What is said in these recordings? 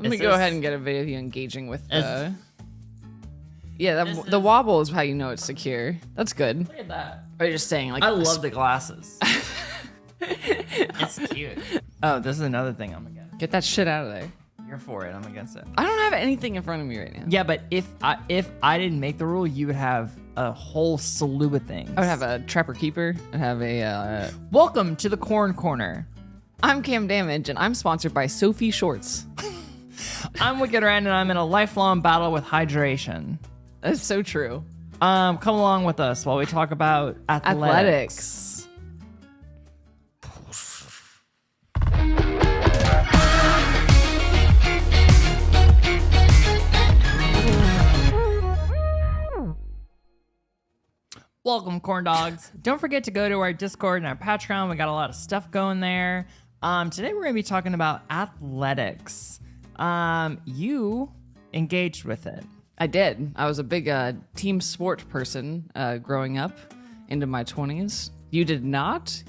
Let me go ahead and get a video of you engaging with the... Yeah, the wobble is how you know it's secure. That's good. Look at that. Or you're just saying, like... I love the glasses. It's cute. Oh, this is another thing I'm against. Get that shit out of there. You're for it. I'm against it. I don't have anything in front of me right now. Yeah, but if I didn't make the rule, you would have a whole slew of things. I would have a Trapper Keeper. I'd have a... Welcome to the Corn Corner. I'm Cam Damage, and I'm sponsored by Sophie Shorts. I'm Wicked Ren, and I'm in a lifelong battle with hydration. That's so true. Come along with us while we talk about athletics. Welcome, corn dogs. Don't forget to go to our Discord and our Patreon. We got a lot of stuff going there. Today we're going to be talking about athletics. You engaged with it. I did. I was a big team sport person growing up into my 20s. You did not?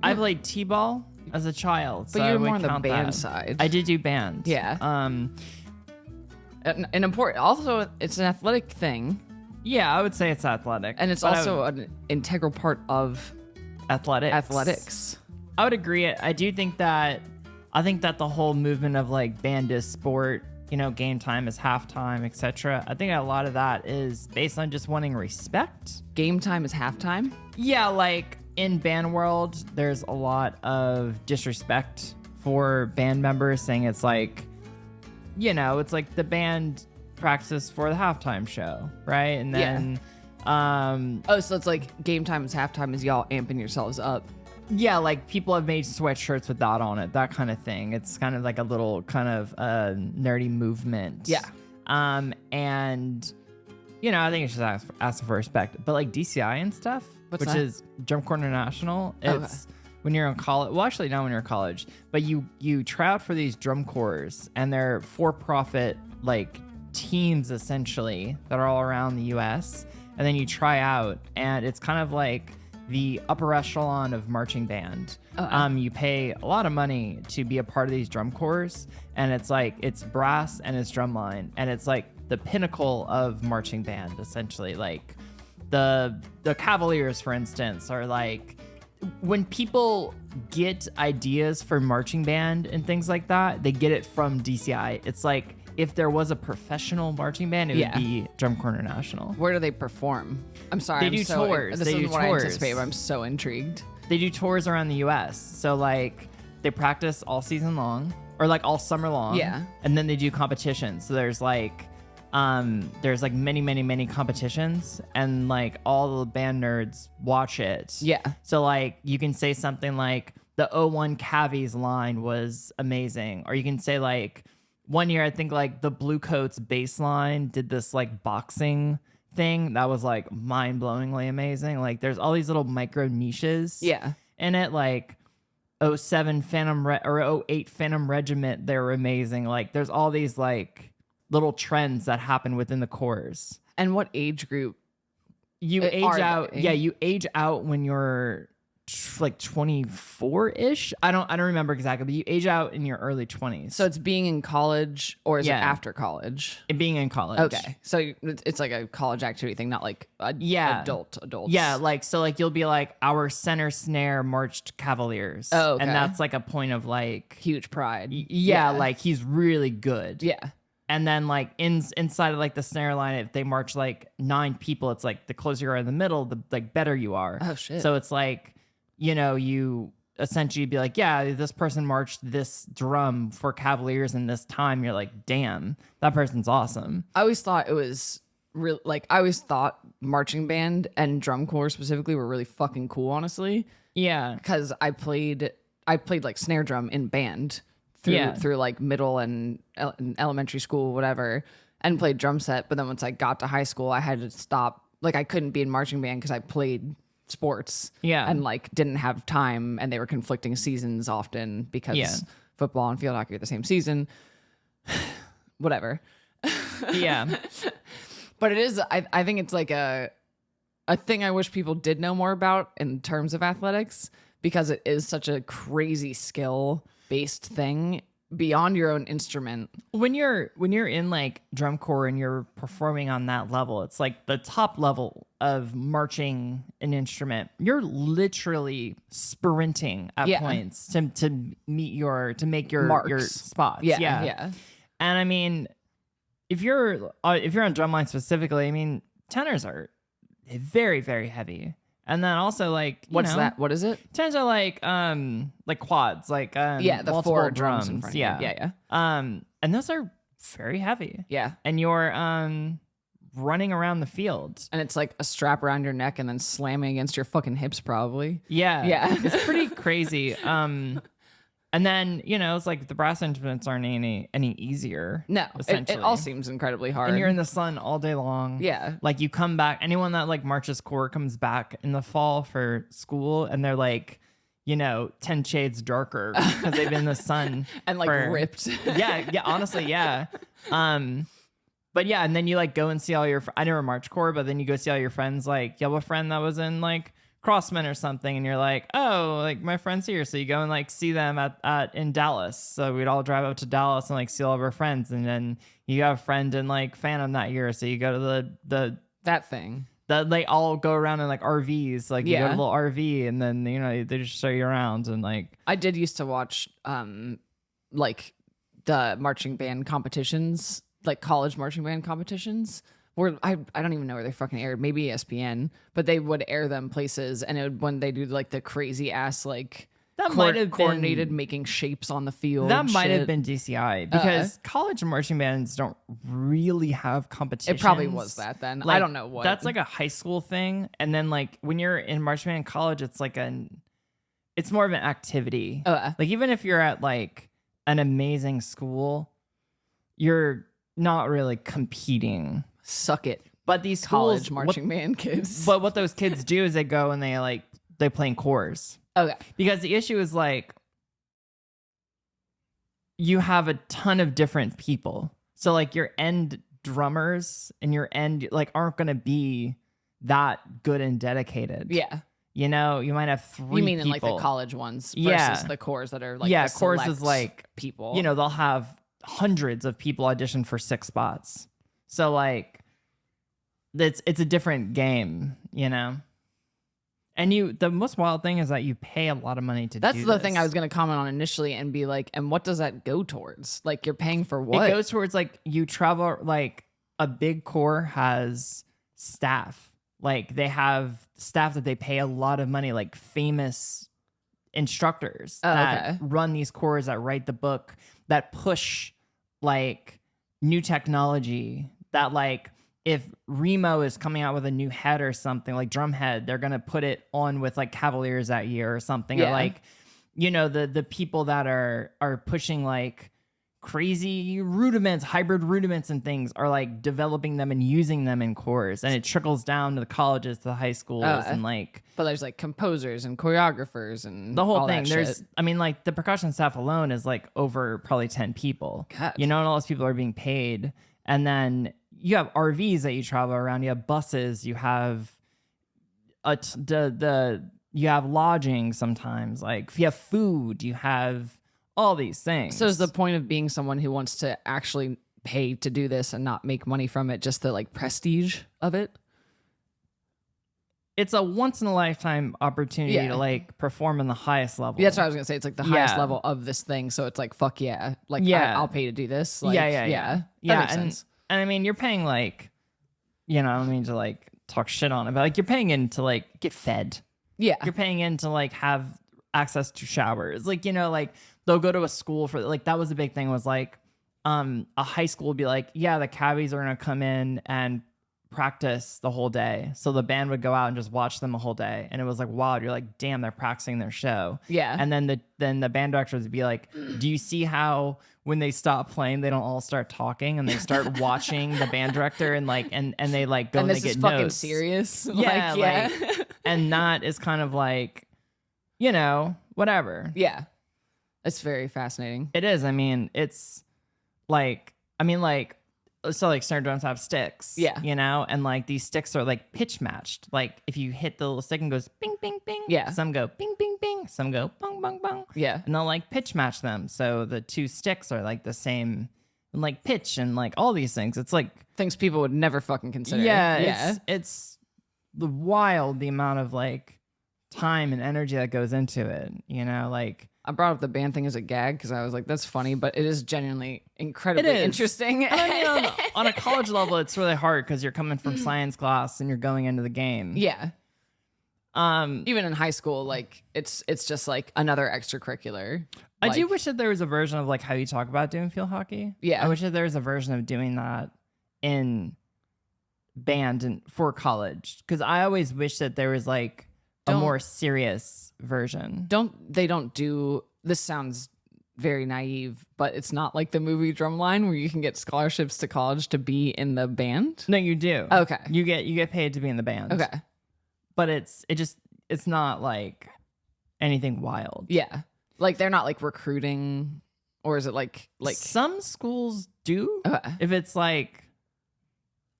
I played t-ball as a child. But so you were I would more on the count band that. side. I did do band. Yeah. An important... Also, it's an athletic thing. Yeah, I would say it's athletic. And it's also an integral part of athletics. I would agree. I think that the whole movement of like band is sport, game time is halftime, etc. I think a lot of that is based on just wanting respect. Game time is halftime? Yeah, like in band world, there's a lot of disrespect for band members saying it's like, it's like the band practice for the halftime show, right? And then so it's like game time is halftime is y'all amping yourselves up. Yeah, like people have made sweatshirts with that on it, that kind of thing. It's kind of like a little kind of nerdy movement. Yeah. And I think it's just asking for respect. But like DCI and stuff, What's that? Is Drum Corps International, it's when you're in college. Well, actually not when you're in college, but you try out for these drum corps, and they're for-profit like teams essentially that are all around the US, and then you try out, and it's kind of like the upper echelon of marching band. You pay a lot of money to be a part of these drum corps, and it's like it's brass and it's drumline, and it's like the pinnacle of marching band essentially. Like the Cavaliers, for instance, are like, when people get ideas for marching band and things like that, they get it from DCI. It's like if there was a professional marching band, it would be Drum Corps International. Where do they perform? I'm sorry. They do tours. This isn't what I anticipate, but I'm so intrigued. They do tours around the U.S. So, like, they practice all season long, or, like, all summer long. Yeah. And then they do competitions. So there's, like, many, many, many competitions, and, like, all the band nerds watch it. Yeah. So, like, you can say something like, the 01 Cavies line was amazing. Or you can say, like... One year, I think like the Blue Coats bass line did this like boxing thing that was like mind-blowingly amazing. Like there's all these little micro niches in it, like 07 or 08 Phantom Regiment, they were amazing. Like there's all these like little trends that happen within the corps. And what age group? You age out. Yeah, you age out when you're like 24-ish. I don't remember exactly, but you age out in your early 20s. So it's being in college, or is it after college? It being in college. Okay, so it's like a college activity thing, not like adults. Yeah, like so like you'll be like, our center snare marched Cavaliers. Oh, okay. And that's like a point of like huge pride. Like he's really good. Yeah. And then like inside of like the snare line, if they march like 9 people, it's like the closer you are in the middle, the like better you are. Oh shit. So it's like, you essentially be like, yeah, this person marched this drum for Cavaliers in this time. You're like, damn, that person's awesome. I always thought it was real. Like I always thought marching band and drum corps specifically were really fucking cool, honestly. Yeah, because I played like snare drum in band through like middle and elementary school, whatever, and played drum set. But then once I got to high school, I had to stop. Like I couldn't be in marching band because I played sports and like didn't have time, and they were conflicting seasons often because football and field hockey are the same season. Whatever. But it is, I think it's like a thing I wish people did know more about in terms of athletics, because it is such a crazy skill based thing. beyond your own instrument. When you're in like drum corps and you're performing on that level, it's like the top level of marching an instrument. You're literally sprinting at points to make your spots. Yeah. And I mean, if you're on drumline specifically, I mean, tenors are very, very heavy. And then also like what's that? What is it? Tenors are like quads, like the 4 drums in front. Yeah. And those are very heavy. Yeah. And you're running around the field. And it's like a strap around your neck and then slamming against your fucking hips probably. Yeah. Yeah. It's pretty crazy. And then, it's like the brass instruments aren't any easier. No, it all seems incredibly hard. And you're in the sun all day long. Yeah. Like you come back, anyone that like marches corps comes back in the fall for school and they're like, 10 shades darker because they've been in the sun. And like ripped. Yeah, honestly, yeah. But yeah, and then you like go and see all your, I never march corps, but then you go see all your friends. Like you have a friend that was in like Crossman or something, and you're like, oh, like my friend's here, so you go and like see them in Dallas. So we'd all drive up to Dallas and like see all of our friends, and then you have a friend in like Phantom that year, so you go to that thing that they all go around in like RVs, like you go to a little RV, and then they just show you around. And like I did used to watch like the marching band competitions, like college marching band competitions. Or I don't even know where they fucking aired. Maybe ESPN, but they would air them places, and when they do like the crazy ass like that might have coordinated making shapes on the field. That might have been DCI because college marching bands don't really have competitions. It probably was that then. Like, I don't know what. That's like a high school thing, and then like when you're in marching band in college, it's like it's more of an activity. Like even if you're at like an amazing school, you're not really competing. Suck it. But these college schools, marching band kids. But what those kids do is they go and they play in corps. Okay. Because the issue is like you have a ton of different people. So like your end drummers and your end like aren't going to be that good and dedicated. Yeah. You might have 3 people. You mean in like the college ones versus the corps that are like the corps is like people. They'll have hundreds of people audition for 6 spots. So like it's a different game, And the most wild thing is that you pay a lot of money to do this. That's the thing I was going to comment on initially and be like, and what does that go towards? Like you're paying for what? It goes towards like you travel, like a big corps has staff. Like they have staff that they pay a lot of money, like famous instructors that run these corps, that write the book, that push like new technology, that like if Remo is coming out with a new head or something, like drum head, they're gonna put it on with like Cavaliers that year or something. Or like, the people that are pushing like crazy rudiments, hybrid rudiments and things are like developing them and using them in corps, and it trickles down to the colleges, to the high schools, and like. But there's like composers and choreographers and the whole all thing. That shit. I mean, like the percussion staff alone is like over probably 10 people. God. And all those people are being paid, and then you have RVs that you travel around. You have buses. You have you have lodging sometimes. Like if you have food, you have all these things. So is the point of being someone who wants to actually pay to do this and not make money from it just the like prestige of it? It's a once in a lifetime opportunity to like perform in the highest level. Yeah, that's what I was gonna say. It's like the highest level of this thing. So it's like, fuck yeah. Like I'll pay to do this. Like, yeah. That makes sense. And I mean, you're paying like, I don't mean to like talk shit on it, but like you're paying in to like get fed. Yeah. You're paying in to like have access to showers. Like, like they'll go to a school for like, that was the big thing was like, a high school would be like, yeah, the cabbies are going to come in and practice the whole day. So the band would go out and just watch them the whole day. And it was like, wow, you're like, damn, they're practicing their show. Yeah. And then the band directors would be like, do you see how when they stop playing, they don't all start talking and they start watching the band director and like, and they like go and they get notes. Fucking serious. Yeah. Like, and that is kind of like, whatever. Yeah. It's very fascinating. It is. I mean, it's like, so like snare drums have sticks, Yeah. you know, and like these sticks are like pitch matched. Like if you hit the little stick and goes bing, bing, bing, Yeah. some go bing, bing, bing, some go bong, bong, bong. Yeah. And they'll like pitch match them. So the two sticks are like the same, like pitch and like all these things. It's like Things people would never fucking consider. yeah. It's the wild, the amount of like time and energy that goes into it, you know, like. I brought up the band thing as a gag because I was like, that's funny, but it is genuinely incredibly interesting. I mean, on a college level, it's really hard because you're coming from science class and you're going into the game. Yeah. Even in high school, like it's just like another extracurricular. I do wish that there was a version of like how you talk about doing field hockey. Yeah. I wish that there was a version of doing that in band and for college, because I always wish that there was like a more serious version. They don't do this. Sounds very naive, but it's not like the movie Drumline where you can get scholarships to college to be in the band. No, you do. Okay. You get paid to be in the band. Okay. But it's not like anything wild. Yeah. Like they're not like recruiting, or is it like some schools do? Okay. If it's like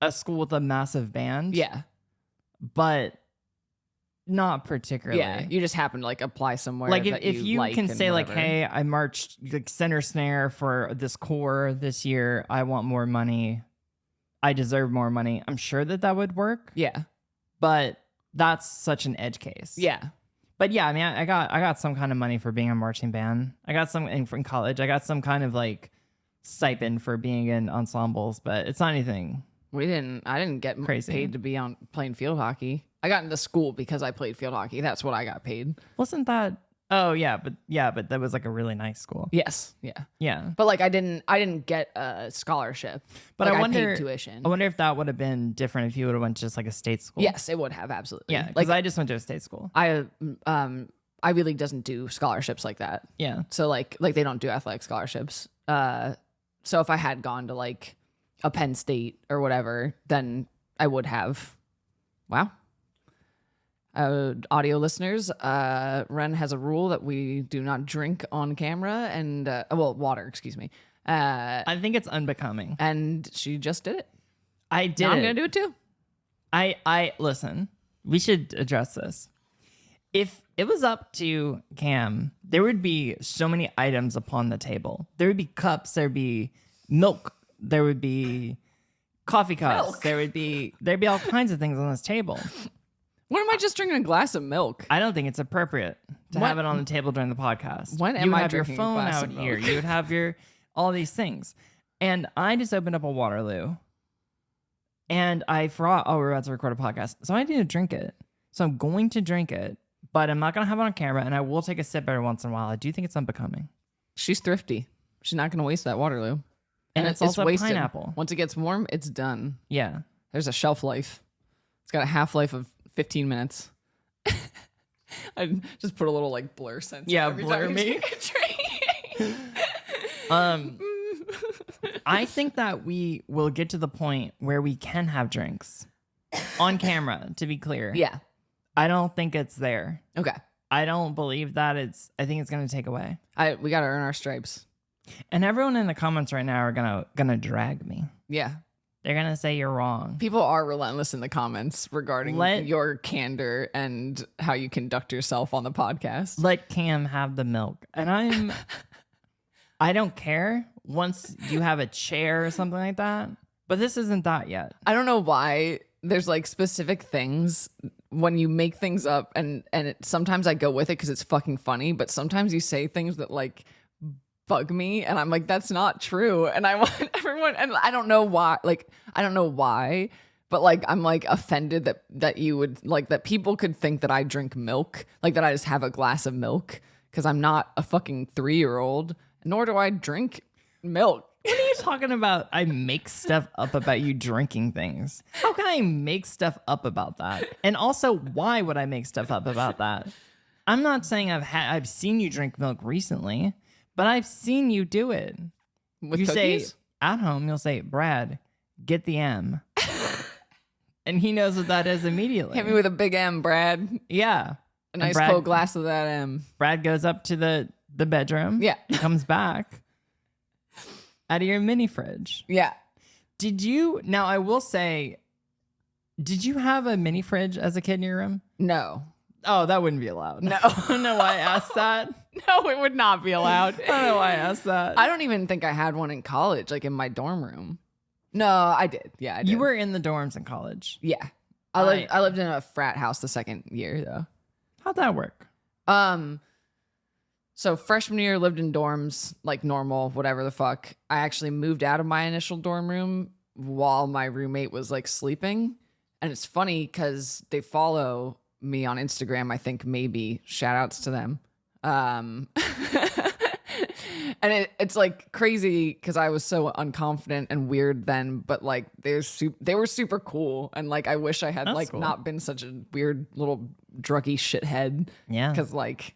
a school with a massive band. Yeah. But not particularly. Yeah, you just happen to like apply somewhere. Like that if you like can say whatever. like, hey, I marched like center snare for this corps this year. I want more money. I deserve more money. I'm sure that would work. Yeah. But that's such an edge case. Yeah. But yeah, I mean, I got some kind of money for being a marching band. I got some in college. I got some kind of like stipend for being in ensembles, but it's not anything. I didn't get crazy paid to be on playing field hockey. I got into school because I played field hockey. That's what I got paid. Wasn't that? Oh yeah, but that was like a really nice school. Yes. Yeah. Yeah. But like I didn't get a scholarship. But like, I wonder, I paid tuition. I wonder if that would have been different if you would have went to just like a state school. Yes, it would have, absolutely. Yeah, because I just went to a state school. Ivy League doesn't do scholarships like that. Yeah. So like they don't do athletic scholarships. So if I had gone to like a Penn State or whatever, then I would have. Wow. Audio listeners, Wren has a rule that we do not drink on camera and water, excuse me. I think it's unbecoming. And she just did it. I did. Now I'm gonna do it too. I listen. We should address this. If it was up to Cam, there would be so many items upon the table. There would be cups. There'd be milk. There would be coffee cups. There'd be all kinds of things on this table. When am I just drinking a glass of milk? I don't think it's appropriate to have it on the table during the podcast. When am you would I have your drinking a phone glass out of milk? here. You would have all these things. And I just opened up a Waterloo. And I forgot, we're about to record a podcast. So I need to drink it. So I'm going to drink it, but I'm not going to have it on camera. And I will take a sip every once in a while. I do think it's unbecoming. She's thrifty. She's not going to waste that Waterloo. And it's also wasted. pineapple. Once it gets warm, it's done. Yeah. There's a shelf life. It's got a half-life of 15 minutes. I just put a little like blur sensor. Yeah, every blur time me. I think that we will get to the point where we can have drinks on camera, to be clear. Yeah. I don't think it's there. Okay. I don't believe that I think it's going to take away. We got to earn our stripes. And everyone in the comments right now are gonna drag me. Yeah. They're going to say you're wrong. People are relentless in the comments regarding your candor and how you conduct yourself on the podcast. Let Cam have the milk. And I don't care once you have a chair or something like that. But this isn't that yet. I don't know why there's like specific things when you make things up and sometimes I go with it because it's fucking funny, but sometimes you say things that like bug me and I'm like, that's not true. And I want everyone, and I don't know why, but like I'm like offended that you would like that people could think that I drink milk, like that I just have a glass of milk, because I'm not a fucking 3-year-old, nor do I drink milk. What are you talking about? I make stuff up about you drinking things. How can I make stuff up about that? And also, why would I make stuff up about that? I'm not saying I've seen you drink milk recently, but I've seen you do it. With you cookies? say at home, you'll say, Brad, get the M. And he knows what that is immediately. Hit me with a big M, Brad. Yeah. A nice cold glass of that M. Brad goes up to the bedroom. Yeah. Comes back out of your mini fridge. Yeah. Did you? Now I will say, did you have a mini fridge as a kid in your room? No. Oh, that wouldn't be allowed. No. I don't know why I asked that. No, it would not be allowed. I don't know why I asked that. I don't even think I had one in college, like in my dorm room. No, I did. Yeah, I did. You were in the dorms in college. Yeah. I lived in a frat house the second year though. How'd that work? So freshman year lived in dorms, like normal, whatever the fuck. I actually moved out of my initial dorm room while my roommate was like sleeping. And it's funny because they follow me on Instagram, I think maybe. Shout outs to them. And it's like crazy because I was so unconfident and weird then, but like they were super cool. And like I wish I had not been such a weird little druggy shithead. Yeah. Because like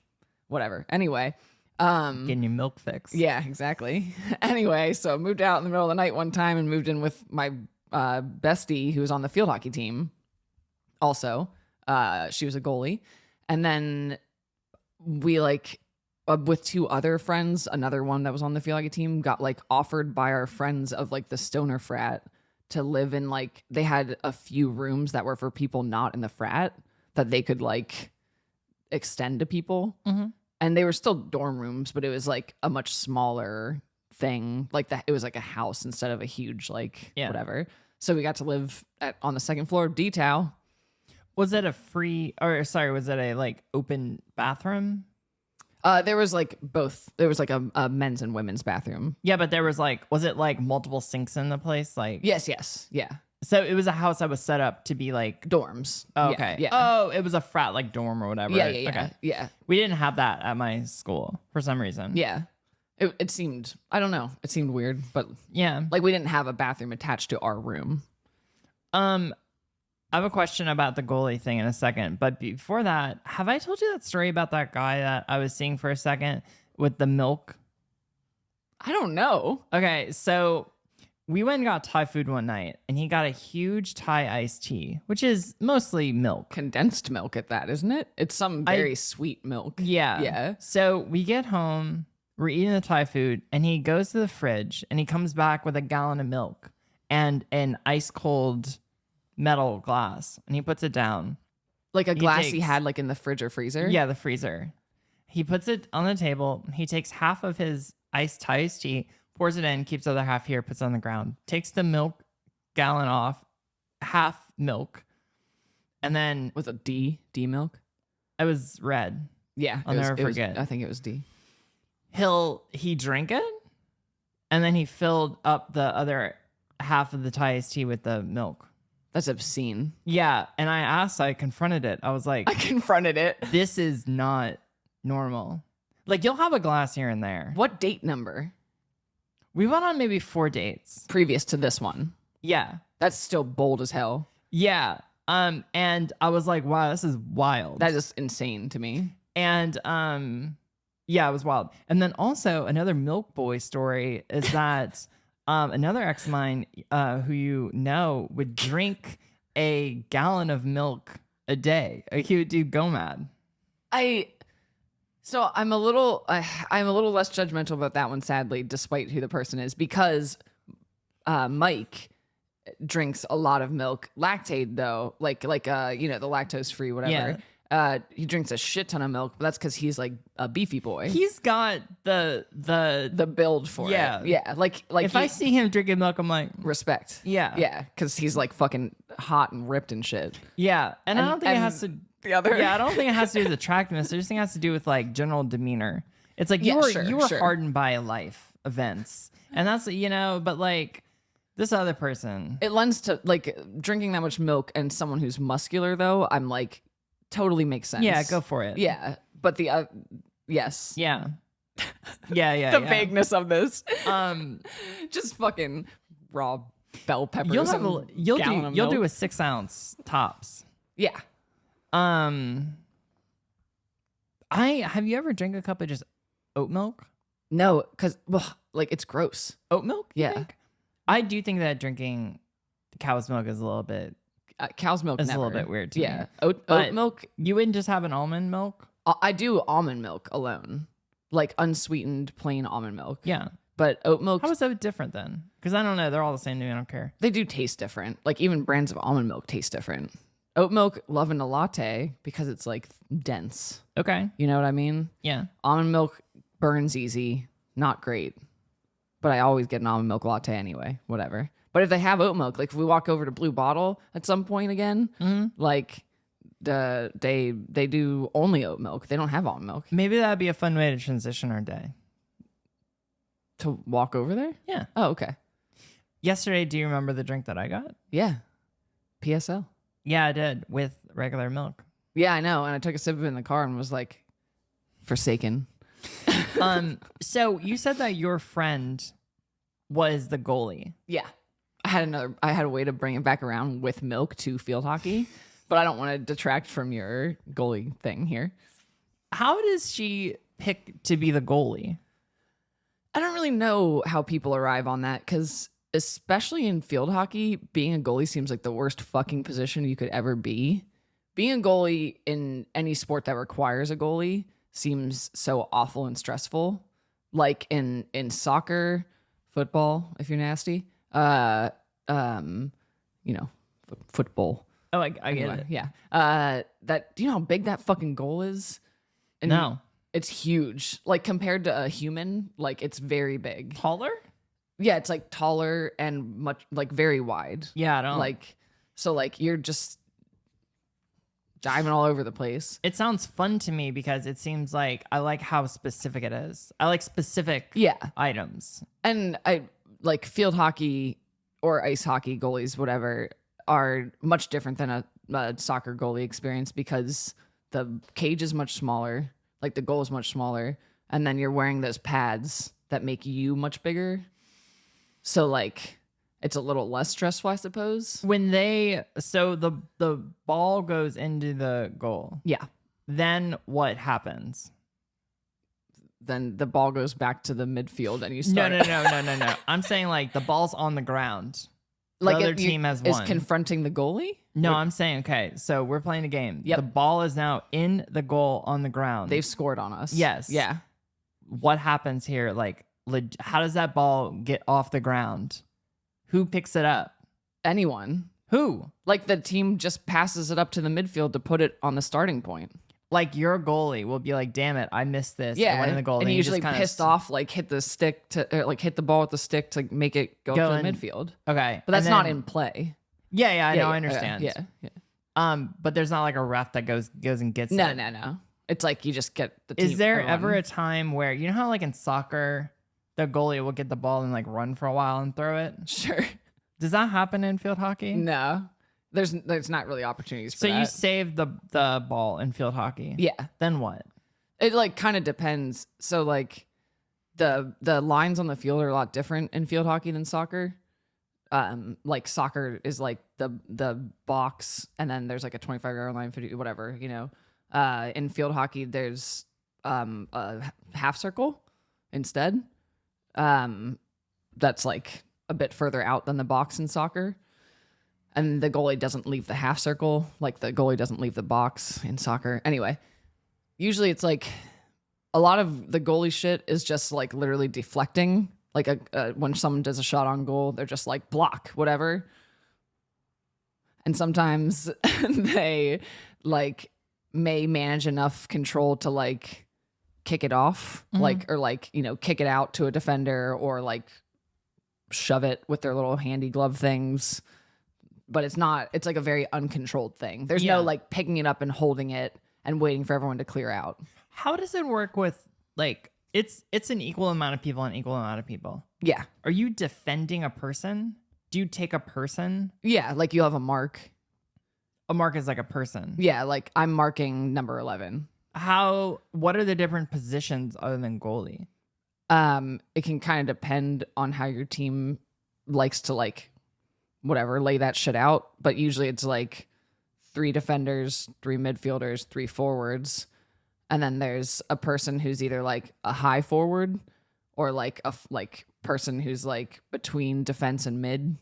whatever. Anyway. Getting your milk fix. Yeah, exactly. Anyway, so I moved out in the middle of the night one time and moved in with my bestie who was on the field hockey team. Also, she was a goalie. And then we like with two other friends, another one that was on the field hockey team got like offered by our friends of like the stoner frat to live in like, they had a few rooms that were for people not in the frat that they could like extend to people. Mm-hmm. And they were still dorm rooms, but it was like a much smaller thing. Like that, it was like a house instead of a huge like whatever. So we got to live on the second floor of D-Tow. Was it was it a like open bathroom? There was like both. There was like a men's and women's bathroom. Yeah, but there was like, was it like multiple sinks in the place? Like yes, yeah. So it was a house that was set up to be like dorms. Oh, okay. Yeah. Oh, it was a frat like dorm or whatever. Yeah. Okay. Yeah. We didn't have that at my school for some reason. Yeah. It seemed, I don't know. It seemed weird, but yeah, like we didn't have a bathroom attached to our room. I have a question about the goalie thing in a second, but before that, have I told you that story about that guy that I was seeing for a second with the milk? I don't know. Okay, so we went and got Thai food one night, and he got a huge Thai iced tea, which is mostly milk. Condensed milk at that, isn't it? It's some very sweet milk. Yeah. Yeah. So we get home, we're eating the Thai food, and he goes to the fridge, and he comes back with a gallon of milk and an ice cold metal glass, and he puts it down. Like a glass he had like in the fridge or freezer? Yeah, the freezer. He puts it on the table. He takes half of his iced tea, pours it in, keeps the other half here, puts it on the ground, takes the milk gallon off, half milk, and then... Was it D milk? It was red. Yeah. I'll never forget. I think it was D. He drank it, and then he filled up the other half of the Thai iced tea with the milk. That's obscene. Yeah, and I confronted it. I was like... I confronted it. This is not normal. Like, you'll have a glass here and there. What date number? We went on maybe 4 dates. Previous to this one. Yeah. That's still bold as hell. Yeah. And I was like, wow, this is wild. That is insane to me. And yeah, it was wild. And then also another Milk Boy story is that another ex of mine who you know would drink a gallon of milk a day. Like, he would do GOMAD. So I'm a little less judgmental about that one, sadly, despite who the person is, because Mike drinks a lot of milk. Lactate though, like the lactose free whatever. Yeah. He drinks a shit ton of milk, but that's because he's like a beefy boy. He's got the build for it. Yeah. Like if I see him drinking milk, I'm like, respect. Yeah. Yeah. Because he's like fucking hot and ripped and shit. Yeah. And I don't think it has to. I don't think it has to do with attractiveness. I just think it has to do with like general demeanor. It's like you were hardened by life events, and that's but like this other person, it lends to like drinking that much milk and someone who's muscular though. I'm like totally makes sense. Yeah, go for it. Yeah, but the yes, yeah. The vagueness of this, just fucking raw bell peppers. You'll do a 6 ounce tops. Yeah. Have you ever drank a cup of just oat milk? No, because like it's gross. Oat milk? Yeah. I do think that drinking cow's milk is a little bit cow's milk is a little bit weird to me. Oat milk. You wouldn't just have an almond milk? I do almond milk alone, like unsweetened plain almond milk. Yeah. But oat milk, How is that different then? Because I don't know. They're all the same to me. I don't care. they do taste different. Like even brands of almond milk taste different. Oat milk, love in a latte because it's like dense. Okay. You know what I mean? Yeah. Almond milk burns easy, not great. But I always get an almond milk latte anyway, whatever. But if they have oat milk, like if we walk over to Blue Bottle at some point again, like they do only oat milk. They don't have almond milk. Maybe that'd be a fun way to transition our day. To walk over there? Yeah. Oh, okay. Yesterday, do you remember the drink that I got? Yeah. PSL. Yeah, I did with regular milk. Yeah, I know. And I took a sip of it in the car and was like, forsaken. So you said that your friend was the goalie. Yeah. I had a way to bring it back around with milk to field hockey, but I don't want to detract from your goalie thing here. How does she pick to be the goalie? I don't really know how people arrive on that because, especially in field hockey, being a goalie seems like the worst fucking position you could ever be. Being a goalie in any sport that requires a goalie seems so awful and stressful. Like in soccer, football, if you're nasty, football. Oh, I get it. Yeah. Do you know how big that fucking goal is? And No. it's huge. Like compared to a human, like it's very big. Taller? Yeah, it's like taller and much like very wide. Yeah, I don't Like so like you're just diving all over the place. It sounds fun to me because it seems like I like how specific it is. I like specific items. And I like field hockey or ice hockey goalies, whatever, are much different than a soccer goalie experience because the cage is much smaller, like the goal is much smaller, and then you're wearing those pads that make you much bigger. So like it's a little less stressful, I suppose. So the ball goes into the goal. Yeah. Then what happens? Then the ball goes back to the midfield and you start. No. I'm saying like the ball's on the ground. Like the other team has won. Is confronting the goalie? No, I'm saying, okay, so we're playing a game. Yep. The ball is now in the goal on the ground. They've scored on us. Yes. Yeah. What happens here? Like, how does that ball get off the ground? Who picks it up? Anyone. Who? Like the team just passes it up to the midfield to put it on the starting point. Like your goalie will be like, damn it, I missed this. Yeah. I went in the goal. And then he usually just pissed off, like hit the stick hit the ball with the stick to make it go to the midfield. Okay. But that's not in play. Yeah, I know, I understand. Yeah. But there's not like a ref that goes and gets it. No. It's like you just get the team. Is there ever a time where, you know how like in soccer, the goalie will get the ball and like run for a while and throw it? Sure. Does that happen in field hockey? No. There's not really opportunities for that. So you save the ball in field hockey. Yeah. Then what? It like kind of depends. So like the lines on the field are a lot different in field hockey than soccer. Like soccer is like the box and then there's like a 25-yard line, 50, whatever, you know. In field hockey there's a half circle instead. That's like a bit further out than the box in soccer. And the goalie doesn't leave the half circle, like the goalie doesn't leave the box in soccer. Anyway, usually it's like a lot of the goalie shit is just like literally deflecting. Like when someone does a shot on goal, they're just like block, whatever. And sometimes they like may manage enough control to like kick it off, like, or like, you know, kick it out to a defender or like shove it with their little handy glove things. But it's like a very uncontrolled thing. There's no like picking it up and holding it and waiting for everyone to clear out. How does it work with like, it's an equal amount of people and equal amount of people? Yeah. Are you defending a person? Do you take a person? Yeah, like you have a mark. A mark is like a person. Yeah, like I'm marking number 11. What are the different positions other than goalie? It can kind of depend on how your team likes to like whatever, lay that shit out. But usually it's like 3 defenders, 3 midfielders, 3 forwards. And then there's a person who's either like a high forward or like a person who's like between defense and mid.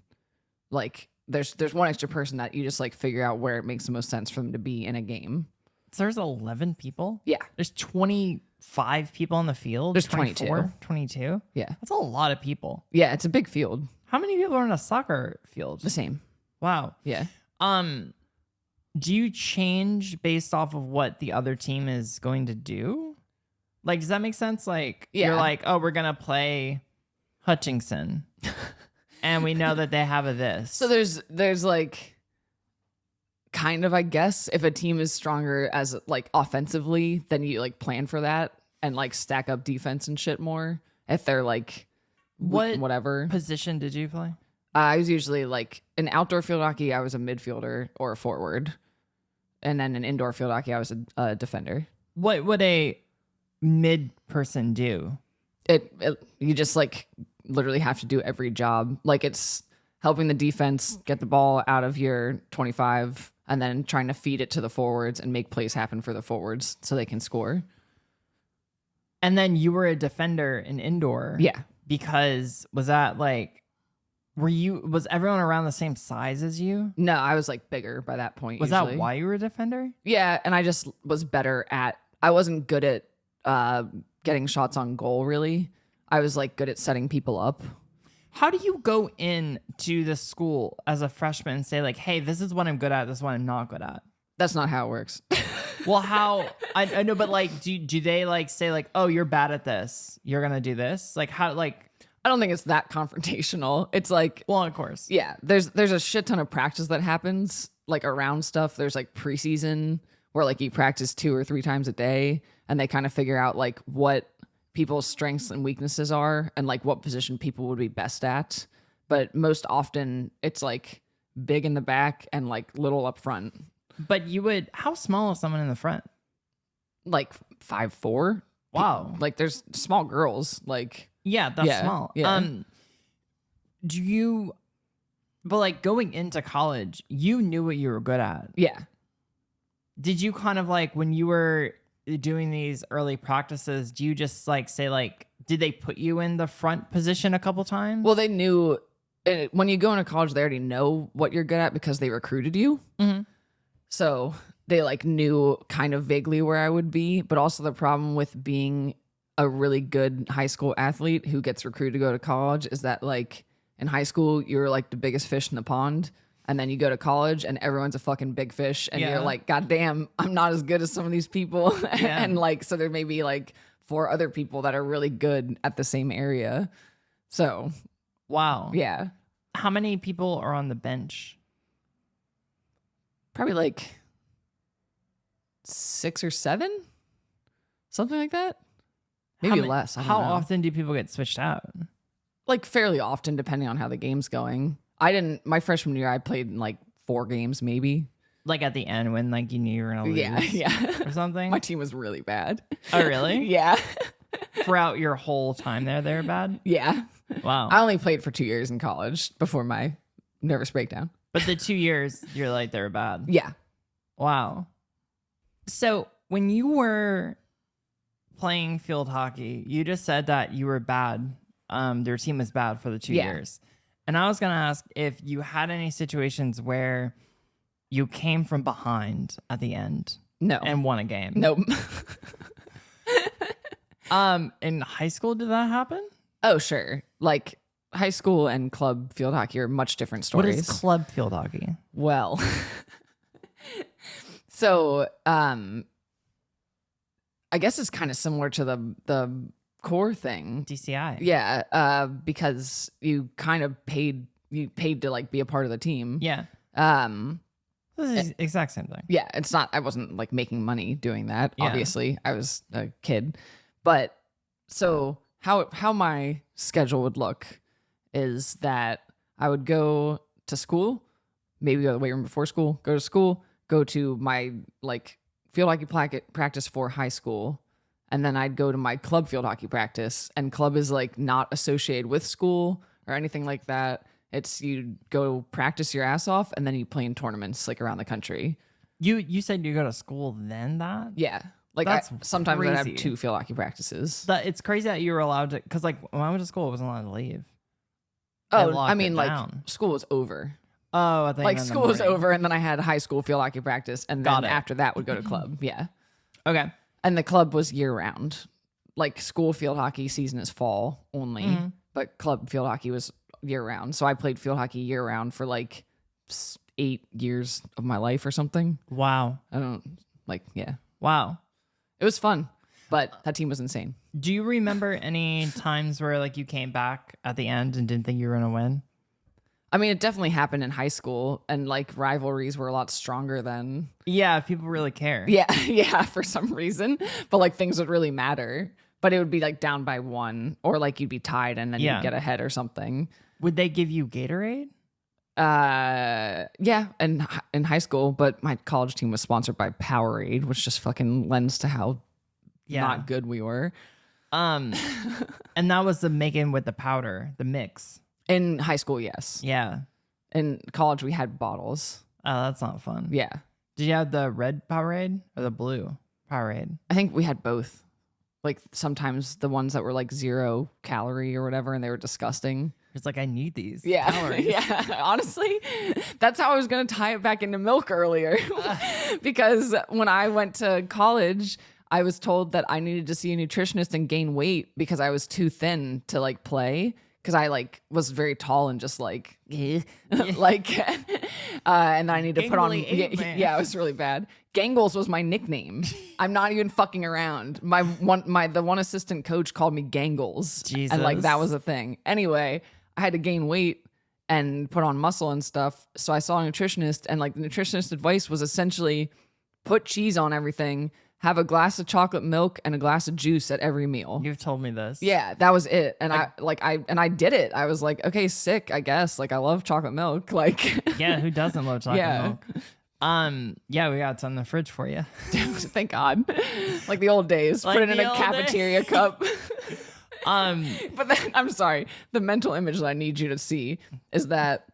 Like there's one extra person that you just like figure out where it makes the most sense for them to be in a game. So there's 11 people? Yeah. There's 20 5 people on the field? There's 24? 22? Yeah. That's a lot of people. Yeah, it's a big field. How many people are in a soccer field? The same. Wow. Yeah. Do you change based off of what the other team is going to do? Like, does that make sense? Like, you're like, oh, we're going to play Hutchinson. And we know that they have a this. So there's like kind of, I guess, if a team is stronger as like offensively, then you like plan for that and like stack up defense and shit more. If they're like whatever position did you play? I was usually like in outdoor field hockey, I was a midfielder or a forward. And then in indoor field hockey, I was a defender. What would a mid person do? You just like literally have to do every job. Like it's helping the defense get the ball out of your 25 and then trying to feed it to the forwards and make plays happen for the forwards so they can score. And then you were a defender in indoor. Yeah. Because was that like, was everyone around the same size as you? No, I was like bigger by that point. Was that why you were a defender? Yeah. And I just was better I wasn't good at getting shots on goal, really. I was like good at setting people up. How do you go in to the school as a freshman and say like, hey, this is what I'm good at, this is what I'm not good at? That's not how it works. Well, how I know, but like, do they like say like, oh, you're bad at this, you're gonna do this? Like how like I don't think it's that confrontational. It's like, well, of course, yeah. There's a shit ton of practice that happens like around stuff. There's like preseason where like you practice 2 or 3 times a day, and they kind of figure out like what people's strengths and weaknesses are, and like what position people would be best at. But most often, it's like big in the back and like little up front. But how small is someone in the front? Like 5'4". Wow. Like there's small girls. Like yeah, that's small. Yeah. But like going into college, you knew what you were good at. Yeah. Did you kind of like when you were doing these early practices, do you just like say like, did they put you in the front position a couple times? Well, they knew when you go into college, they already know what you're good at because they recruited you. Mm-hmm. So they like knew kind of vaguely where I would be. But also the problem with being a really good high school athlete who gets recruited to go to college is that like in high school, you're like the biggest fish in the pond. And then you go to college and everyone's a fucking big fish. And you're like, God damn, I'm not as good as some of these people. Yeah. And like, so there may be like 4 other people that are really good at the same area. So. Wow. Yeah. How many people are on the bench? Probably like 6 or 7. Something like that. Maybe less. How often do people get switched out? Like fairly often, depending on how the game's going. My freshman year, I played in like 4 games, maybe. Like at the end when like you knew you were gonna lose, yeah, or something. My team was really bad. Oh, really? Yeah. Throughout your whole time there, they were bad. Yeah. Wow. I only played for 2 years in college before my nervous breakdown. But the 2 years, you're like they were bad. Yeah. Wow. So when you were playing field hockey, you just said that you were bad. Their team was bad for the 2 years. And I was going to ask if you had any situations where you came from behind at the end. No. And won a game. Nope. In high school, did that happen? Oh, sure. Like high school and club field hockey are much different stories. What is club field hockey? Well, so I guess it's kind of similar to the core thing. DCI. Yeah, because you kind of paid to like be a part of the team. Yeah. This is the exact same thing. Yeah, it's not. I wasn't like making money doing that. Yeah. Obviously, I was a kid. But so how my schedule would look is that I would go to school, maybe go to the weight room before school, go to school, go to my like field hockey practice for high school. And then I'd go to my club field hockey practice, and club is like not associated with school or anything like that. It's you go practice your ass off, and then you play in tournaments like around the country. You said you go to school then that? Yeah. Like That's sometimes I have crazy. 2 field hockey practices. It's crazy that you were allowed to, because like when I went to school, I wasn't allowed to leave. Oh, I mean like school was over. Oh, I think Like school was over, and then I had high school field hockey practice, and then after that would go to club. Yeah. Okay. And the club was year round. Like school field hockey season is fall only, but club field hockey was year round. So I played field hockey year round for like 8 years of my life or something. Wow. Wow. It was fun, but that team was insane. Do you remember any times where like you came back at the end and didn't think you were going to win? I mean, it definitely happened in high school, and like rivalries were a lot stronger then. Yeah, people really care. Yeah, for some reason. But like things would really matter. But it would be like down by 1, or like you'd be tied and then you'd get ahead or something. Would they give you Gatorade? Yeah, and in high school, but my college team was sponsored by Powerade, which just fucking lends to how not good we were. And that was the making with the powder, the mix. In high school, yes. Yeah. In college, we had bottles. Oh, that's not fun. Yeah. Did you have the red Powerade or the blue Powerade? I think we had both. Like sometimes the ones that were like 0 calorie or whatever, and they were disgusting. It's like, I need these calories. Yeah. Honestly, that's how I was going to tie it back into milk earlier. Because when I went to college, I was told that I needed to see a nutritionist and gain weight because I was too thin to like play. Because I like was very tall and just like, like, and I need to put on. Yeah, it was really bad. Gangles was my nickname. I'm not even fucking around. The one assistant coach called me Gangles, Jesus. And like that was a thing. Anyway, I had to gain weight and put on muscle and stuff. So I saw a nutritionist, and like the nutritionist advice was essentially put cheese on everything. Have a glass of chocolate milk and a glass of juice at every meal. You've told me this. Yeah, that was it. And I did it. I was like, okay, sick, I guess. Like I love chocolate milk. Like yeah, who doesn't love chocolate milk? Yeah, we got some in the fridge for you. Thank God. Like the old days. Like put it in a cafeteria cup. But then I'm sorry. The mental image that I need you to see is that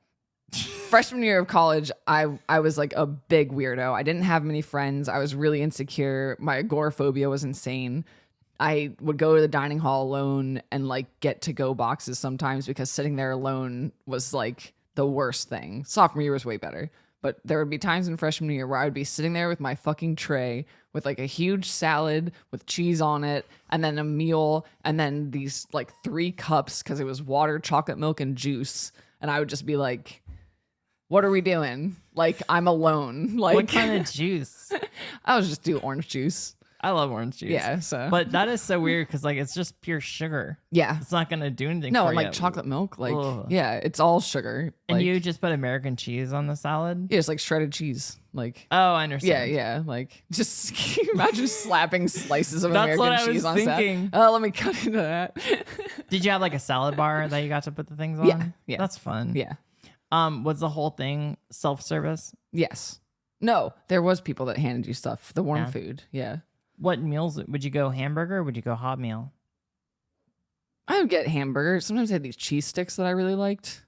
freshman year of college, I was like a big weirdo. I didn't have many friends. I was really insecure. My agoraphobia was insane. I would go to the dining hall alone and like get to-go boxes sometimes because sitting there alone was like the worst thing. Sophomore year was way better. But there would be times in freshman year where I would be sitting there with my fucking tray with like a huge salad with cheese on it, and then a meal, and then these like 3 cups because it was water, chocolate milk, and juice. And I would just be like, what are we doing? Like, I'm alone. Like, what kind of juice? I would just do orange juice. I love orange juice. Yeah, so. But that is so weird because, like, it's just pure sugar. Yeah. It's not going to do anything no, for and, like, you. chocolate milk. Like, Ugh. yeah, it's all sugar. And like, you just put American cheese on the salad? Yeah, it's like shredded cheese. Like, oh, I understand. Yeah. Like, just can you imagine slapping slices of That's American what I cheese was on thinking. salad? Oh, let me cut into that. Did you have, like, a salad bar that you got to put the things on? Yeah. That's fun. Yeah. Was the whole thing self-service? Yes. No, there was people that handed you stuff. The warm food. Yeah. What meals would you go? Hamburger or would you go hot meal? I would get hamburger. Sometimes they had these cheese sticks that I really liked.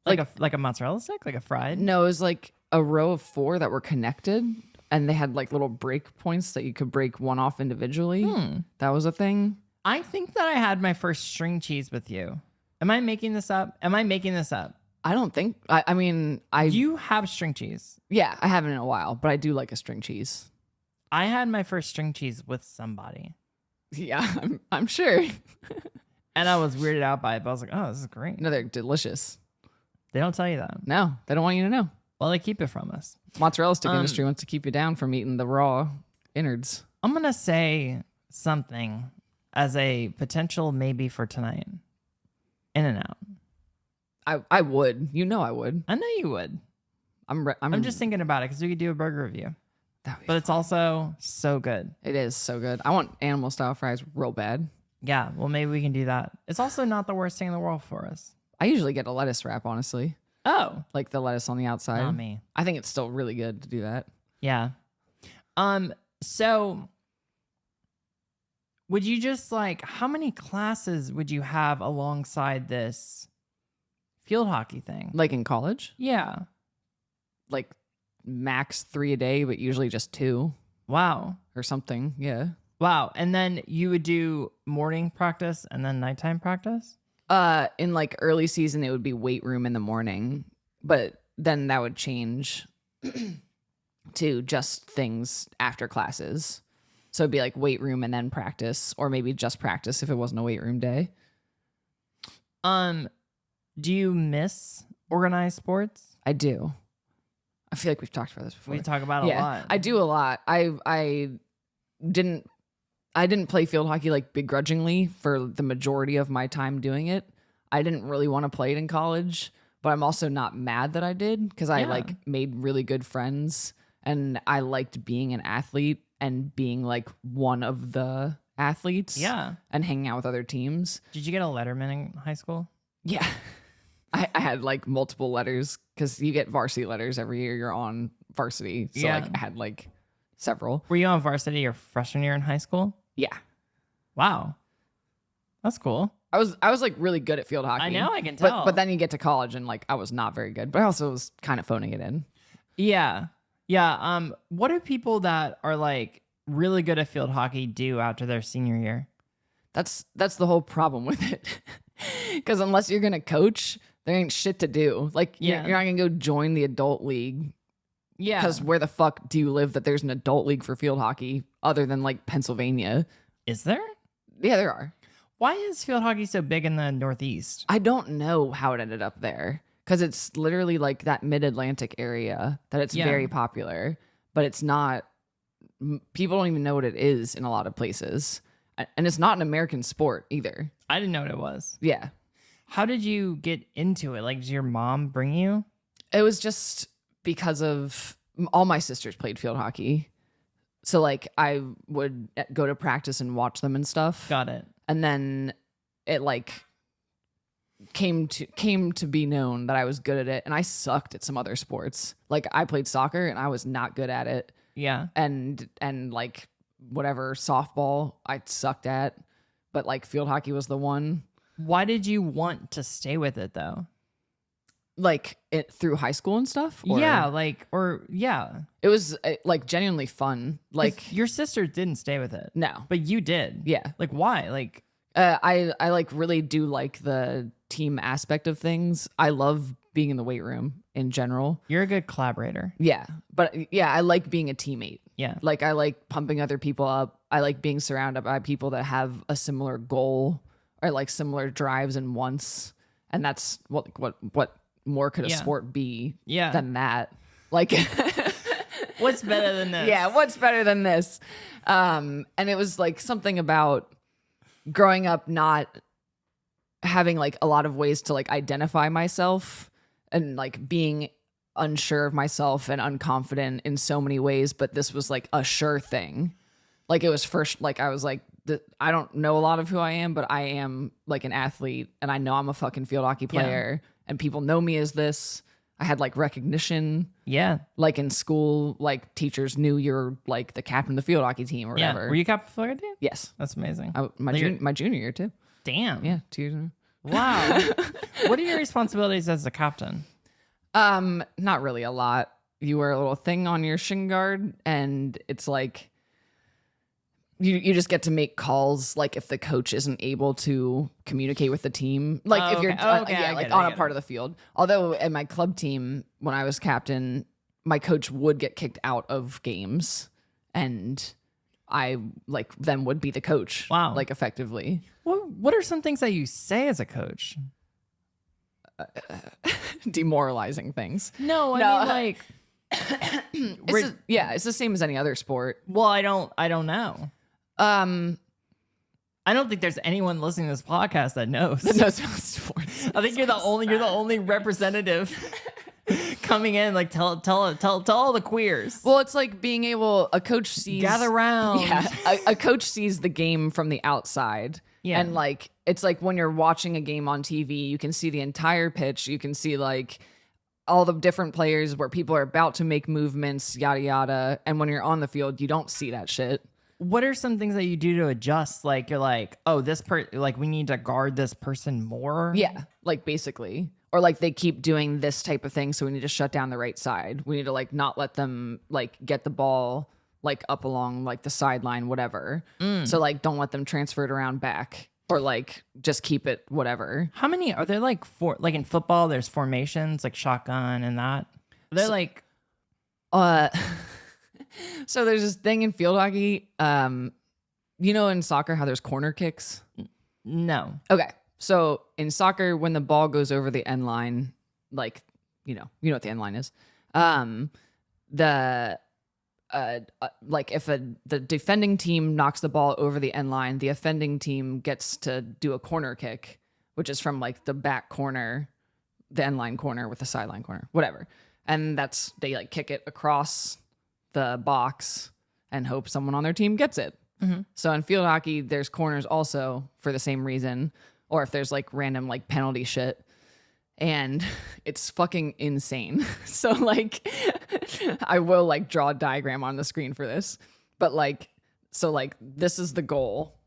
Like a mozzarella stick? Like a fried? No, it was like a row of 4 that were connected, and they had like little break points that you could break one off individually. That was a thing. I think that I had my first string cheese with you. Am I making this up? I don't think. I mean, You have string cheese. Yeah, I haven't in a while, but I do like a string cheese. I had my first string cheese with somebody. Yeah, I'm sure. And I was weirded out by it, but I was like, oh, this is great. No, they're delicious. They don't tell you that. No, they don't want you to know. Well, they keep it from us. Mozzarella stick industry wants to keep you down from eating the raw innards. I'm going to say something as a potential maybe for tonight. In-N-Out. I would. You know I would. I know you would. I'm just thinking about it because we could do a burger review. But it's also so good. It is so good. I want animal style fries real bad. Yeah, well, maybe we can do that. It's also not the worst thing in the world for us. I usually get a lettuce wrap, honestly. Oh. Like the lettuce on the outside. Not me. I think it's still really good to do that. Yeah. So would you just like, how many classes would you have alongside this field hockey thing? Like in college? Yeah. Like max 3 a day, but usually just 2. Wow. Or something. Yeah. Wow. And then you would do morning practice and then nighttime practice? In like early season, it would be weight room in the morning, but then that would change to just things after classes. So it'd be like weight room and then practice, or maybe just practice if it wasn't a weight room day. Do you miss organized sports? I do. I feel like we've talked about this before. We talk about it a lot. I do a lot. I didn't play field hockey like begrudgingly for the majority of my time doing it. I didn't really want to play it in college, but I'm also not mad that I did because I like made really good friends and I liked being an athlete and being like one of the athletes. Yeah. And hanging out with other teams. Did you get a letterman in high school? Yeah. I had like multiple letters because you get varsity letters every year you're on varsity. So like I had like several. Were you on varsity your freshman year in high school? Yeah. Wow. That's cool. I was like really good at field hockey. I know, I can tell. But then you get to college and like I was not very good, but I also was kind of phoning it in. Yeah. Yeah. What do people that are like really good at field hockey do after their senior year? That's the whole problem with it. Because unless you're gonna coach, there ain't shit to do. Like you're not gonna go join the adult league. Yeah. Because where the fuck do you live that there's an adult league for field hockey other than like Pennsylvania? Is there? Yeah, there are. Why is field hockey so big in the Northeast? I don't know how it ended up there. Because it's literally like that mid-Atlantic area that it's very popular. But it's not, people don't even know what it is in a lot of places. And it's not an American sport either. I didn't know what it was. Yeah. How did you get into it? Like, did your mom bring you? It was just because of all my sisters played field hockey. So like I would go to practice and watch them and stuff. Got it. And then it like came to be known that I was good at it, and I sucked at some other sports. Like I played soccer and I was not good at it. Yeah. And like whatever softball I sucked at, but like field hockey was the one. Why did you want to stay with it though? Like it through high school and stuff? Or? Yeah. It was like genuinely fun. Like your sister didn't stay with it. No. But you did. Yeah. Like why? Like I like really do like the team aspect of things. I love being in the weight room in general. You're a good collaborator. Yeah. But yeah, I like being a teammate. Yeah. Like I like pumping other people up. I like being surrounded by people that have a similar goal or like similar drives and wants. And that's what more could a sport be than that? Like what's better than this? Yeah, what's better than this? And it was like something about growing up not having like a lot of ways to like identify myself and like being unsure of myself and unconfident in so many ways, but this was like a sure thing. Like it was first, like I was like, I don't know a lot of who I am, but I am like an athlete and I know I'm a fucking field hockey player and people know me as this. I had like recognition. Yeah. Like in school, like teachers knew you're like the captain of the field hockey team or whatever. Were you captain of the field hockey team? Yes. That's amazing. My junior year too. Damn. Yeah, 2 years ago. Wow. What are your responsibilities as a captain? Not really a lot. You wear a little thing on your shin guard and it's like you just get to make calls like if the coach isn't able to communicate with the team. Like if you're on a part of the field. Although at my club team when I was captain, my coach would get kicked out of games and I like then would be the coach. Wow. Like effectively. What are some things that you say as a coach? Demoralizing things. No, I mean like it's the same as any other sport. Well, I don't know. I don't think there's anyone listening to this podcast that knows. That knows about sports. I think you're the only representative coming in. Like tell all the queers. Well, it's like being able. A coach sees gather round. Yeah, a coach sees the game from the outside. Yeah, and like it's like when you're watching a game on TV, you can see the entire pitch. You can see like all the different players where people are about to make movements, yada yada. And when you're on the field, you don't see that shit. What are some things that you do to adjust? Like you're like, oh, like we need to guard this person more. Yeah, like basically, or like they keep doing this type of thing, so we need to shut down the right side. We need to like not let them like get the ball like up along like the sideline, whatever. So like don't let them transfer it around back, or like just keep it whatever. How many are there? Like like in football, there's formations like shotgun and that. They're like, So there's this thing in field hockey. In soccer how there's corner kicks? No. Okay. So in soccer, when the ball goes over the end line, like, you know what the end line is. If the defending team knocks the ball over the end line, the offending team gets to do a corner kick, which is from like the back corner, the end line corner with the sideline corner, whatever. And they like kick it across the box and hope someone on their team gets it. Mm-hmm. So in field hockey, there's corners also for the same reason, or if there's like random like penalty shit. And it's fucking insane. So like I will like draw a diagram on the screen for this. But like, so like this is the goal.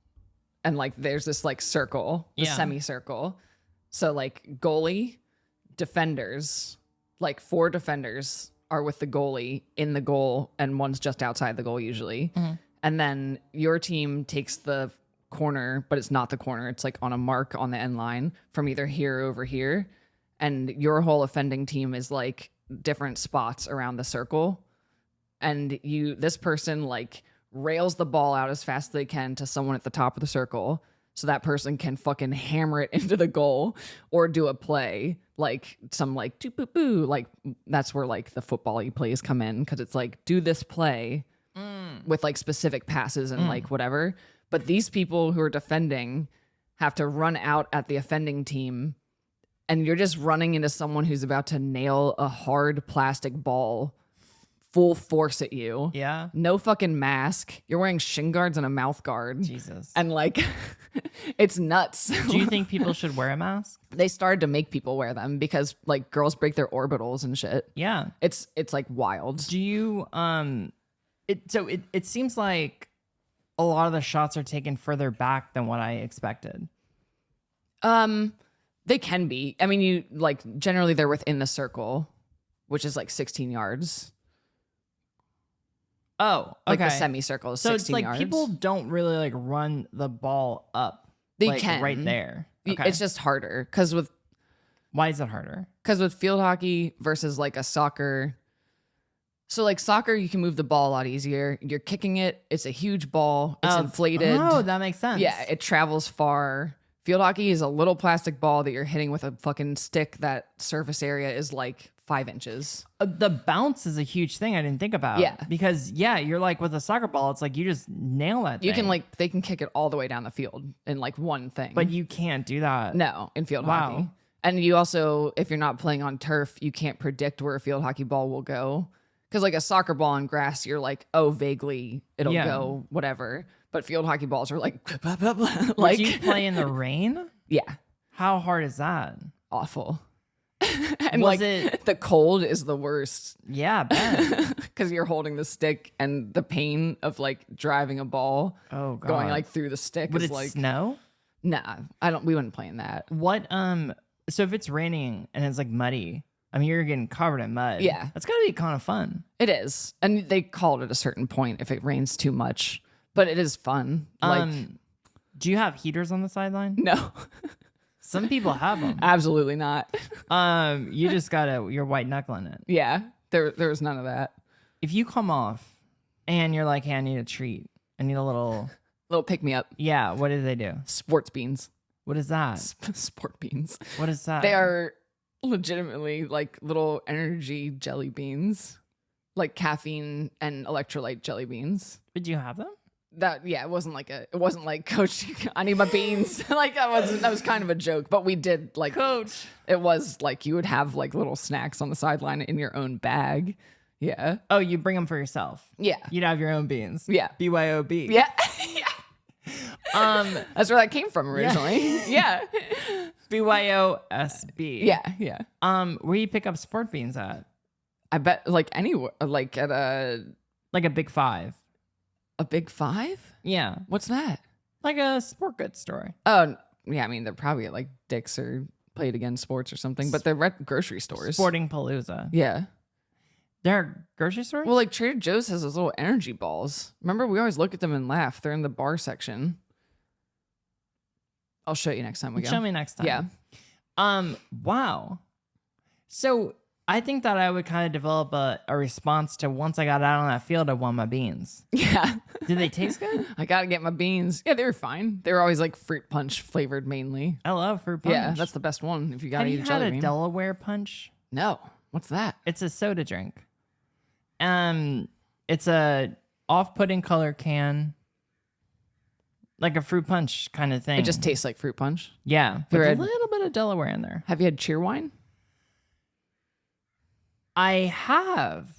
And like there's this like circle, the semicircle. So like goalie, defenders, like 4 defenders are with the goalie in the goal, and one's just outside the goal usually. Mm-hmm. And then your team takes the corner, but it's not the corner. It's like on a mark on the end line from either here or over here. And your whole offending team is like different spots around the circle. And this person like rails the ball out as fast as they can to someone at the top of the circle. So that person can fucking hammer it into the goal or do a play like some like doo boo boo. Like that's where like the football-y plays come in, because it's like do this play with like specific passes and like whatever. But these people who are defending have to run out at the offending team, and you're just running into someone who's about to nail a hard plastic ball full force at you. Yeah. No fucking mask. You're wearing shin guards and a mouth guard. Jesus. And like, it's nuts. Do you think people should wear a mask? They started to make people wear them because like girls break their orbitals and shit. Yeah. It's like wild. Do you, it seems like a lot of the shots are taken further back than what I expected. They can be. I mean, you like generally they're within the circle, which is like 16 yards. Oh, okay. Like the semicircle is 16 yards. So it's like yards. people don't really like run the ball up. They like, can. Right there. Okay. It's just harder because Why is it harder? Because with field hockey versus like a soccer. So like soccer, you can move the ball a lot easier. You're kicking it. It's a huge ball. It's inflated. Oh, that makes sense. Yeah, it travels far. Field hockey is a little plastic ball that you're hitting with a fucking stick that surface area is like 5 inches. The bounce is a huge thing I didn't think about. Yeah. Because, you're like with a soccer ball, it's like you just nail that You thing. can like, they can kick it all the way down the field in like one thing. But you can't do that. No, in field hockey. And you also, if you're not playing on turf, you can't predict where a field hockey ball will go. Because like a soccer ball on grass, you're like, oh, vaguely it'll go whatever. But field hockey balls are like, blah, blah, blah. Like, do you play in the rain? Yeah. How hard is that? Awful. And Was like it the cold is the worst. Yeah, bet. Because you're holding the stick and the pain of like driving a ball going like through the stick. Would is it like snow? Nah, we wouldn't play in that. What so if it's raining and it's like muddy, I mean you're getting covered in mud. Yeah. That's gotta be kind of fun. It is. And they call it at a certain point if it rains too much. But it is fun. Like do you have heaters on the sideline? no. Some people have them. Absolutely not. You just you're white knuckling it. Yeah. There was none of that. If you come off and you're like, hey, I need a treat. I need a little pick me up. Yeah, what do they do? Sports beans. What is that? Sport beans. What is that? They are legitimately like little energy jelly beans. Like caffeine and electrolyte jelly beans. Did you have them? It wasn't like Coach, I need my beans. Like that was kind of a joke, but we did like Coach. It was like you would have like little snacks on the sideline in your own bag. Yeah. Oh, you bring them for yourself. Yeah. You'd have your own beans. Yeah. BYOB. Yeah. That's where that came from originally. Yeah. BYOSB. Yeah. Where you pick up sport beans at? I bet like anywhere, like at a Big Five. A Big Five? Yeah. What's that? Like a sport goods store. Oh, yeah. I mean, they're probably at like Dick's or Play It Again Sports or something, but they're at grocery stores. Sporting Palooza. Yeah. They're grocery stores? Well, like Trader Joe's has those little energy balls. Remember, we always look at them and laugh. They're in the bar section. I'll show you next time we go. Show me next time. Yeah. Wow. So I think that I would kind of develop a response to once I got out on that field, I want my beans. Yeah. Did they taste good? I gotta get my beans. Yeah, they were fine. They were always like fruit punch flavored mainly. I love fruit punch. Yeah, that's the best one if you gotta Have eat you a jelly had a bean. Delaware punch? No. What's that? It's a soda drink. It's a off-putting color can, like a fruit punch kind of thing. It just tastes like fruit punch. yeah, with a little bit of Delaware in there. Have you had cheer wine? I have,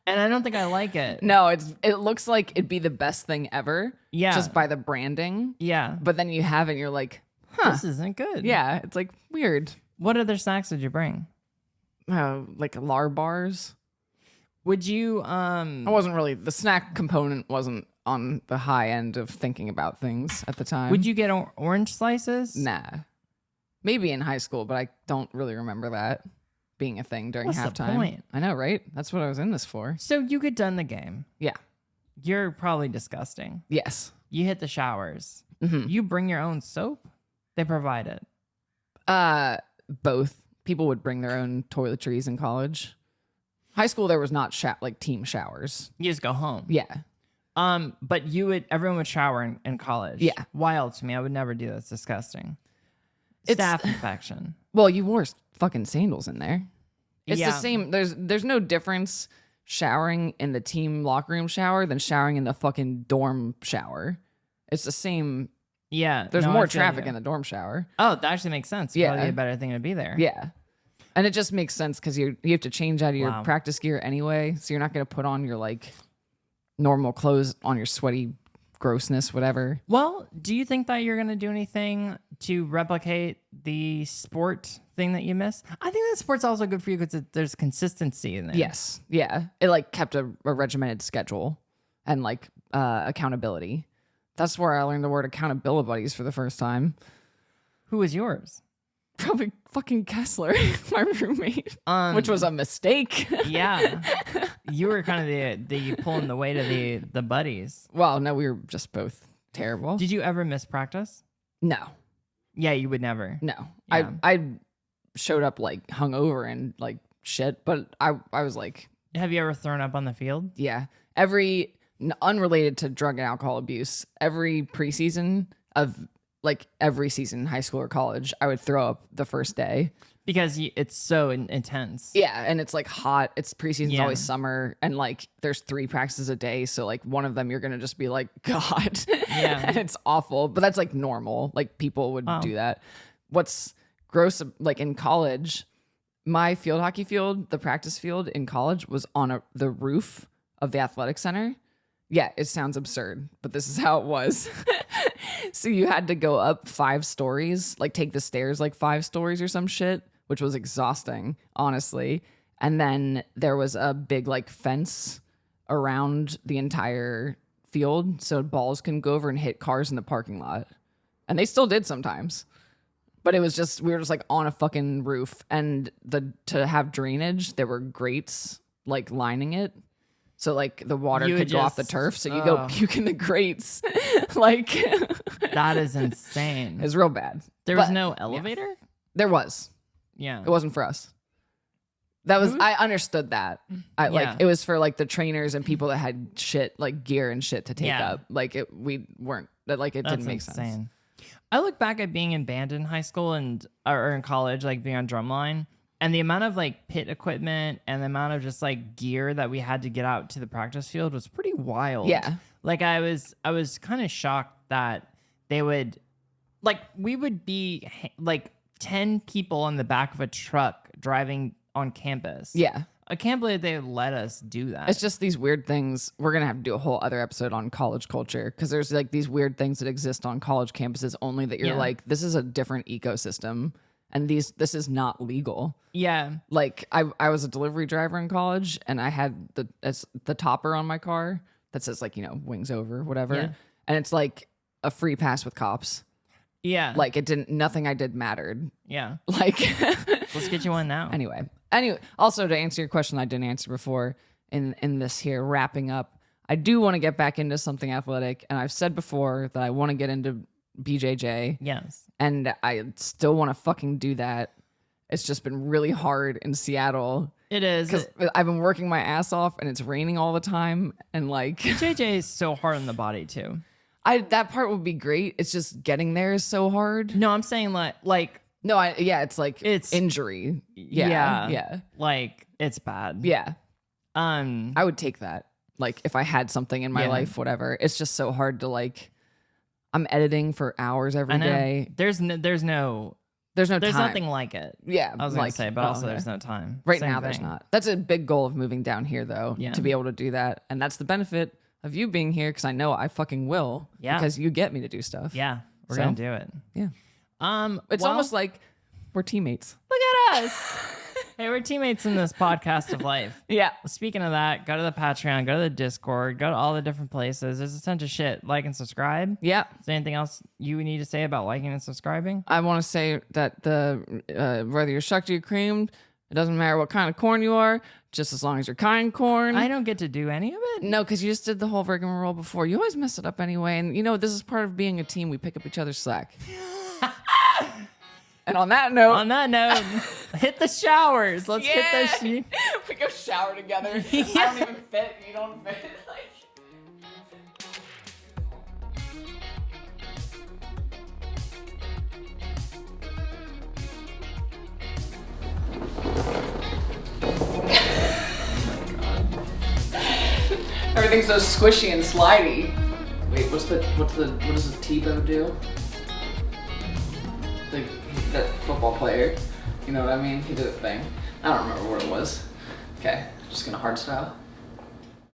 and I don't think I like it. No, it looks like it'd be the best thing ever. Yeah. Just by the branding. Yeah, But then you have it and you're like, huh. this isn't good. Yeah, it's like weird. What other snacks did you bring? Like lar bars. Would you I wasn't really, the snack component wasn't on the high end of thinking about things at the time. Would you get orange slices? Nah. Maybe in high school, but I don't really remember that being a thing during What's the halftime. point? I know, right? That's what I was in this for. So you get done the game. Yeah. You're probably disgusting. Yes. You hit the showers. Mm-hmm. You bring your own soap. They provide it. Both. People would bring their own toiletries in college. High school, there was not like team showers. You just go home. Yeah. But everyone would shower in college. Yeah. Wild to me. I would never do that. It's disgusting. Staph infection. Well, you wore fucking sandals in there. It's Yeah. the same. There's no difference showering in the team locker room shower than showering in the fucking dorm shower. It's the same. Yeah. There's no, more I feel traffic you. in the dorm shower. Oh, that actually makes sense. Yeah. Probably a better thing to be there. Yeah. And it just makes sense because you have to change out of your Wow. practice gear anyway. So you're not going to put on your like normal clothes on your sweaty grossness, whatever. Well, do you think that you're going to do anything to replicate the sport thing that you miss? I think that sport's also good for you because there's consistency in there. Yes. Yeah. It like kept a regimented schedule and like accountability. That's where I learned the word accountability buddies for the first time. Who was yours? Probably fucking Kessler, my roommate, which was a mistake. Yeah. You were kind of the pulling the weight of the buddies. Well, no, we were just both terrible. Did you ever miss practice? No. Yeah, you would never. No. Yeah. I showed up like hungover and like shit, but I was like, Have you ever thrown up on the field? yeah. Unrelated to drug and alcohol abuse, every preseason of like every season in high school or college, I would throw up the first day. Because it's so intense. Yeah, and it's like hot. It's preseason's Yeah. always summer, and like there's 3 practices a day, so like one of them you're gonna just be like, God, Yeah. and it's awful. But that's like normal. Like people would Wow. do that. What's gross, like in college, my field hockey field, the practice field in college was on the roof of the athletic center. Yeah, it sounds absurd, but this is how it was. So you had to go up 5 stories, like take the stairs like 5 stories or some shit, which was exhausting, honestly. And then there was a big like fence around the entire field so balls can go over and hit cars in the parking lot. And they still did sometimes. But it was just, we were just like on a fucking roof. And to have drainage, there were grates like lining it. So like the water You could would go off the just- turf. So you go puke in the grates. Like That is insane. it was real bad. There was But no elevator? there was. Yeah. It wasn't for us. That was, I understood that. Yeah. Like it was for like the trainers and people that had shit like gear and shit to take Yeah. up. Like we weren't that like it That's didn't make insane. sense. I look back at being in band in high school or in college, like being on drumline, and the amount of like pit equipment and the amount of just like gear that we had to get out to the practice field was pretty wild. Yeah. Like I was kind of shocked that they would, like we would be like 10 people in the back of a truck driving on campus. Yeah. I can't believe they let us do that. It's just these weird things. We're going to have to do a whole other episode on college culture because there's like these weird things that exist on college campuses only that you're Yeah. like, this is a different ecosystem and this is not legal. yeah. Like I was a delivery driver in college and I had the topper on my car that says like, wings over, whatever. Yeah. And it's like a free pass with cops. Yeah. Like nothing I did mattered. yeah. Like Let's get you one now. Anyway, also to answer your question I didn't answer before in this here wrapping up, I do want to get back into something athletic, and I've said before that I want to get into BJJ, Yes. and I still want to fucking do that. It's just been really hard in Seattle. It is. Because I've been working my ass off and it's raining all the time. And like JJ is so hard on the body too. That part would be great. It's just getting there is so hard. No, I'm saying like no, it's like it's injury. Yeah. Like it's bad. Yeah. I would take that. Like if I had something in my life, whatever. It's just so hard to like. I'm editing for hours every day. There's no There's time. nothing like it. Yeah. I was going to say, but also there's no time. Right now, there's not. That's a big goal of moving down here, though, to be able to do that. And that's the benefit of you being here, because I know I fucking will. Yeah. Because you get me to do stuff. Yeah. We're going to do it. Yeah. It's almost like we're teammates. Look at us. Hey, we're teammates in this podcast of life. Yeah. Speaking of that, go to the Patreon, go to the Discord, go to all the different places. There's a ton of shit. Like and subscribe. Yeah. Is there anything else you need to say about liking and subscribing? I want to say that whether you're shucked or you're creamed, it doesn't matter what kind of corn you are, just as long as you're kind corn. I don't get to do any of it. No, because you just did the whole rigmarole before. You always mess it up anyway. And this is part of being a team. We pick up each other's slack. And on that note, hit the showers. Let's hit those sheets. We go shower together. I don't even fit. You don't fit. Everything's so squishy and slidey. Wait, what does the Tebow do? That football player, you know what I mean? He did a thing. I don't remember what it was. Okay, just gonna hard style.